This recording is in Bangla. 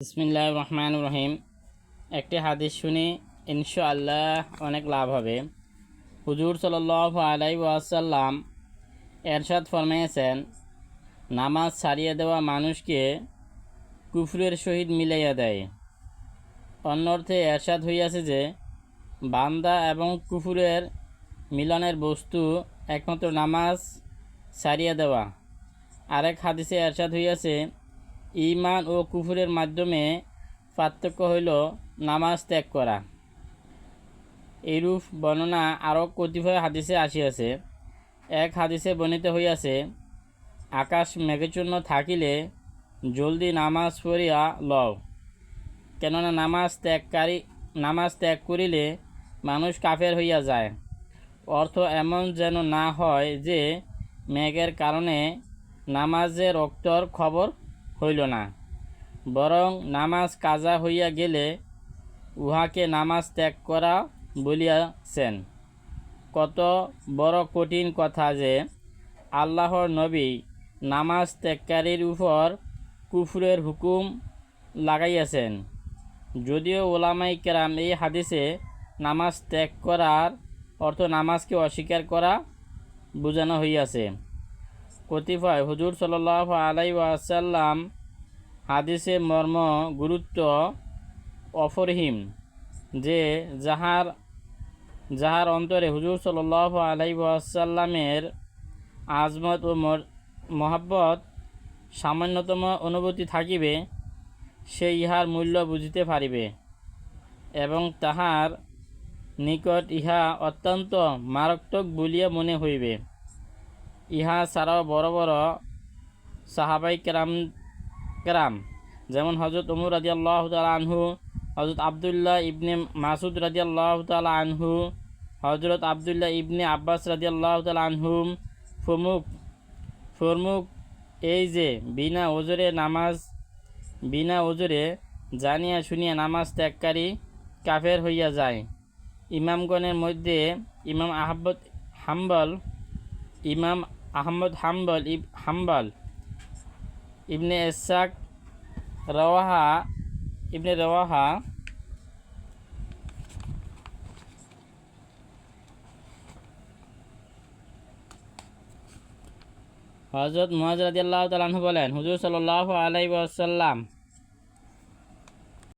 বিসমিল্লাহির রহমানির রহিম। একটি হাদিস শুনি, ইনশাআল্লাহ অনেক লাভ হবে। হুজুর সাল্লাল্লাহু আলাইহি ওয়াসাল্লাম এরশাদ ফরমাইয়েছেন, নামাজ ছাড়িয়ে দেওয়া মানুষকে কুফরের সহিত মিলাইয়া দেয়। অন্য অর্থে এরশাদ হইয়াছে যে, বান্দা এবং কুফরের মিলনের বস্তু একমাত্র নামাজ ছাড়িয়ে দেওয়া। আরেক হাদিসে এরশাদ হইয়াছে, ঈমান ও কুফরের মাধ্যমে পার্থক্য হইল নামাজ ত্যাগ করা। এইরূপ বর্ণনা আরও কতিপয় হাদিসে আসিয়াছে। এক হাদিসে বর্ণিত হইয়াছে, আকাশ মেঘাচ্ছন্ন থাকিলে জলদি নামাজ পড়িয়া লও, কেননা নামাজ ত্যাগ করিলে মানুষ কাফের হইয়া যায়। অর্থ এমন যেন না হয় যে মেঘের কারণে নামাজের রক্তর খবর হইল না, বরং নামাজ কাজা হইয়া গেলে উহাকে নামাজ ত্যাগ করা বলিয়াছেন। কত বড় কঠিন কথা যে আল্লাহর নবী নামাজ ত্যাগকারীর উপর কুফরের হুকুম লাগাইয়াছেন। যদিও উলামায়ে কেরাম এই হাদিসে নামাজ ত্যাগ করার অর্থ নামাজকে অস্বীকার করা বোঝানো হইয়াছে। কতিপয় হুজুর সাল্লাল্লাহু আলাইহি ওয়াসাল্লাম হাদিসে মর্ম গুরুত্ব অপরিসীম, যে যাহার অন্তরে হুজুর সাল্লাল্লাহু আলাইহি ওয়াসাল্লামের আজমত ও মহাব্বত সামান্যতম অনুভূতি থাকিবে, সে ইহার মূল্য বুঝিতে পারিবে এবং তাহার নিকট ইহা অত্যন্ত মারাত্মক বলিয়া মনে হইবে। ইহা ছাড়াও বড় বড় সাহাবাই কেরাম যেমন হযরত ওমর রাদিয়াল্লাহু তাআলা আনহু, হযরত আব্দুল্লাহ ইবনে মাসউদ রাদিয়াল্লাহু তাআলা আনহু, হযরত আব্দুল্লাহ ইবনে আব্বাস রাদিয়াল্লাহু তাআলা আনহুম প্রমুখ এই যে বিনা ওজরে জানিয়া শুনিয়া নামাজ ত্যাগকারী কাফের হইয়া যায়। ইমামগণের মধ্যে ইমাম আহমদ হাম্বল, ইবনে ইসহাক, ইবনে রওয়াহা, হযরত মুআয রাদিয়াল্লাহু তাআলা আনহু বলেন, হুজুর সাল্লাল্লাহু আলাইহি ওয়াসাল্লাম